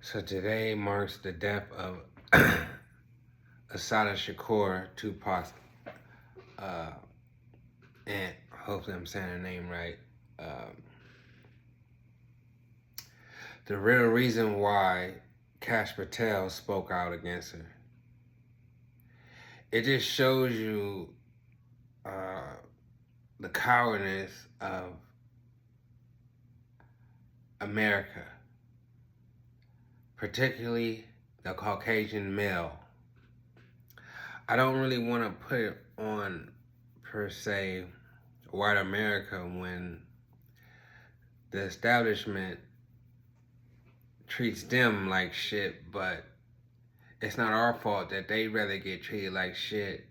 So today marks the death of Assata Shakur, Tupac's aunt. Hopefully I'm saying her name right. The real reason why Cash Patel spoke out against her. It just shows you the cowardice of America, particularly the Caucasian male. I don't really want to put it on, per se, white America when the establishment treats them like shit, but it's not our fault that they rather get treated like shit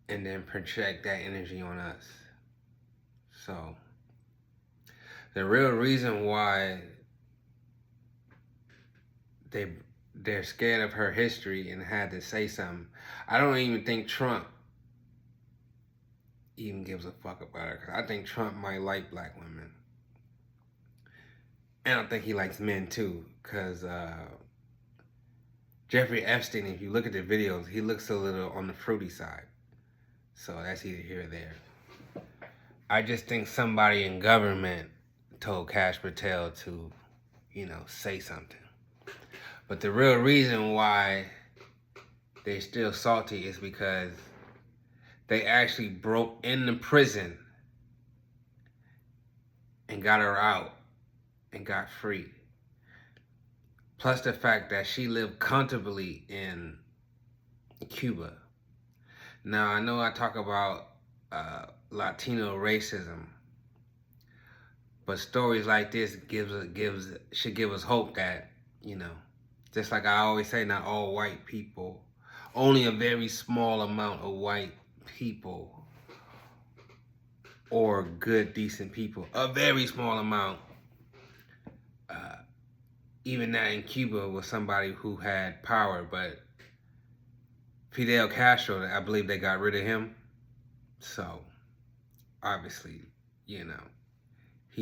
and then project that energy on us. So, the real reason why they're scared of her history and had to say something, I don't even think Trump even gives a fuck about her. Cause I think Trump might like black women. And I think he likes men too. Cause Jeffrey Epstein, if you look at the videos, he looks a little on the fruity side. So that's either here or there. I just think somebody in government told Cash Patel to, say something. But the real reason why they're still salty is because they actually broke into prison and got her out and got free. Plus the fact that she lived comfortably in Cuba. Now, I know I talk about Latino racism, but stories like this should give us hope that, just like I always say, not all white people, only a very small amount of white people or good, decent people, a very small amount. Even that in Cuba was somebody who had power, but Fidel Castro, I believe they got rid of him. So, obviously, he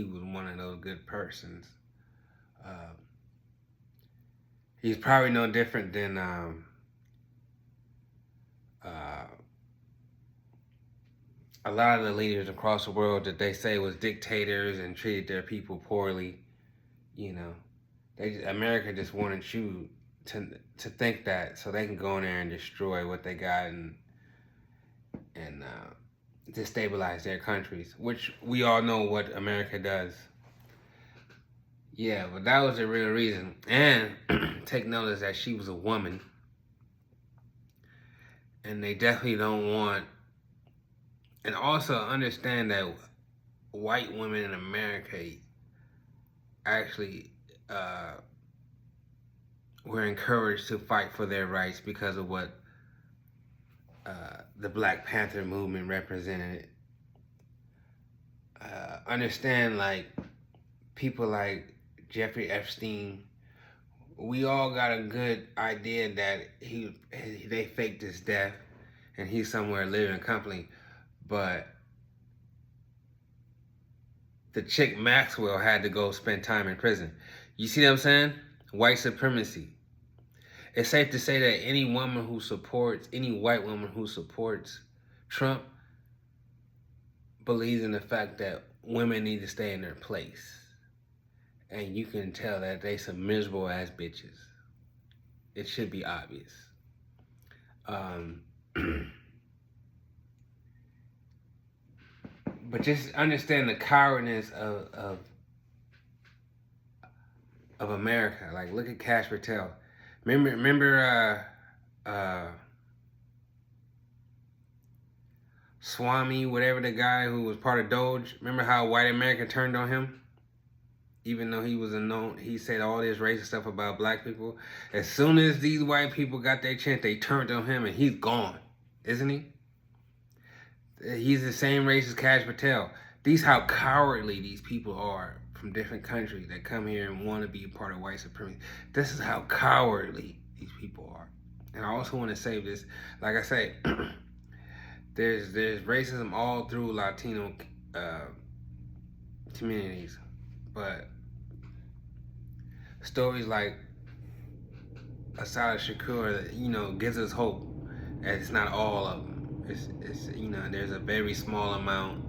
was one of those good persons. He's probably no different than a lot of the leaders across the world that they say was dictators and treated their people poorly. America just wanted you to think that so they can go in there and destroy what they got and destabilize their countries, which we all know what America does. Yeah, but that was the real reason. And take notice that she was a woman. And they definitely don't want... And also understand that white women in America actually were encouraged to fight for their rights because of what the Black Panther movement represented. Understand, like, people like Jeffrey Epstein, we all got a good idea that they faked his death and he's somewhere living comfortably, but the chick Maxwell had to go spend time in prison. You see what I'm saying? White supremacy. It's safe to say that any white woman who supports Trump believes in the fact that women need to stay in their place. And you can tell that they some miserable ass bitches. It should be obvious. But just understand the cowardice of America. Like, look at Cash Patel. Remember Swami, whatever, the guy who was part of Doge? Remember how white America turned on him? Even though he said all this racist stuff about black people. As soon as these white people got their chance, they turned on him and he's gone. Isn't he? He's the same race as Cash Patel. How cowardly these people are from different countries that come here and want to be a part of white supremacy. This is how cowardly these people are. And I also want to say this, like I say, there's racism all through Latino communities, but stories like Assata shakur, you know, gives us hope. And it's not all of them. It's you know, there's a very small amount.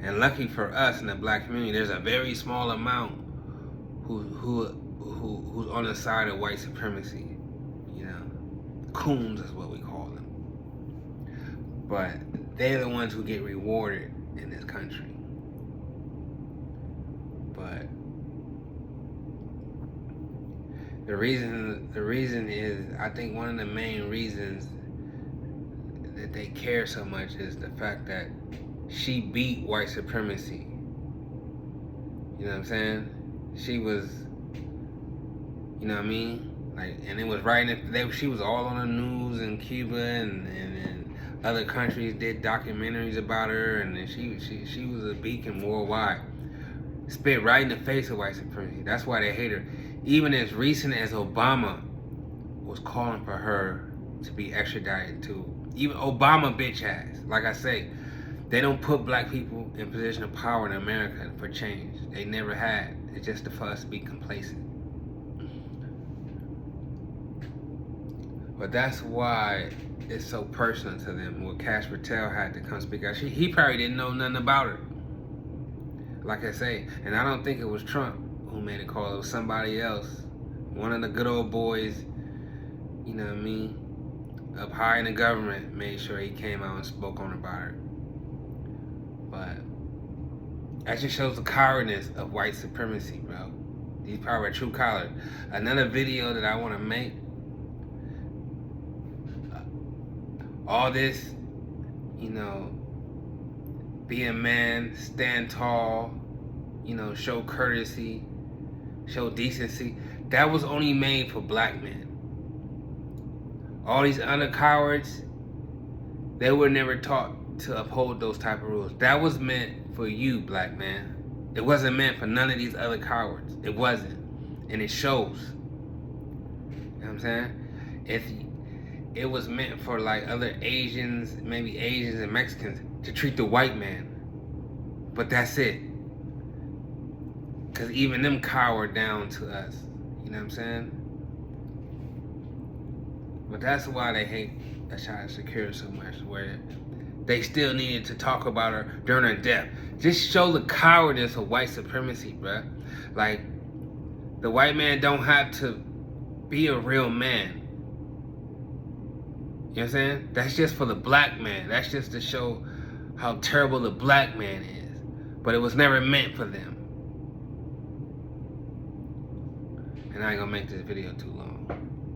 And lucky for us in the black community, there's a very small amount who's on the side of white supremacy. You know, coons is what we call them. But they're the ones who get rewarded in this country. But the reason is, I think one of the main reasons that they care so much is the fact that she beat white supremacy. You know what I'm saying? She was, you know what I mean? Like, and it was right in she was all on the news in Cuba and other countries did documentaries about her, and then she was a beacon worldwide. Spit right in the face of white supremacy. That's why they hate her. Even as recent as Obama was calling for her to be extradited to. Even Obama bitch ass. Like I say, they don't put black people in position of power in America for change. They never had. It's just for us to be complacent. But that's why it's so personal to them. What Cash Patel had to come speak out. He probably didn't know nothing about her. Like I say, and I don't think it was Trump who made a call. It was somebody else. One of the good old boys, you know what I mean, up high in the government, made sure he came out and spoke on about her. But that just shows the cowardice of white supremacy, bro. These people are true cowards. Another video that I want to make, all this, you know, be a man, stand tall, you know, show courtesy, show decency. That was only made for black men. All these other cowards, they were never taught to uphold those type of rules. That was meant for you, black man. It wasn't meant for none of these other cowards. It wasn't. And it shows. You know what I'm saying? If it was meant for like other Asians, maybe Asians and Mexicans, to treat the white man. But that's it. Because even them cower down to us. You know what I'm saying? But that's why they hate Assata Shakur so much, where they still needed to talk about her during her death. Just show the cowardice of white supremacy, bruh. Like, the white man don't have to be a real man. You know what I'm saying? That's just for the black man. That's just to show how terrible the black man is. But it was never meant for them. And I ain't gonna make this video too long.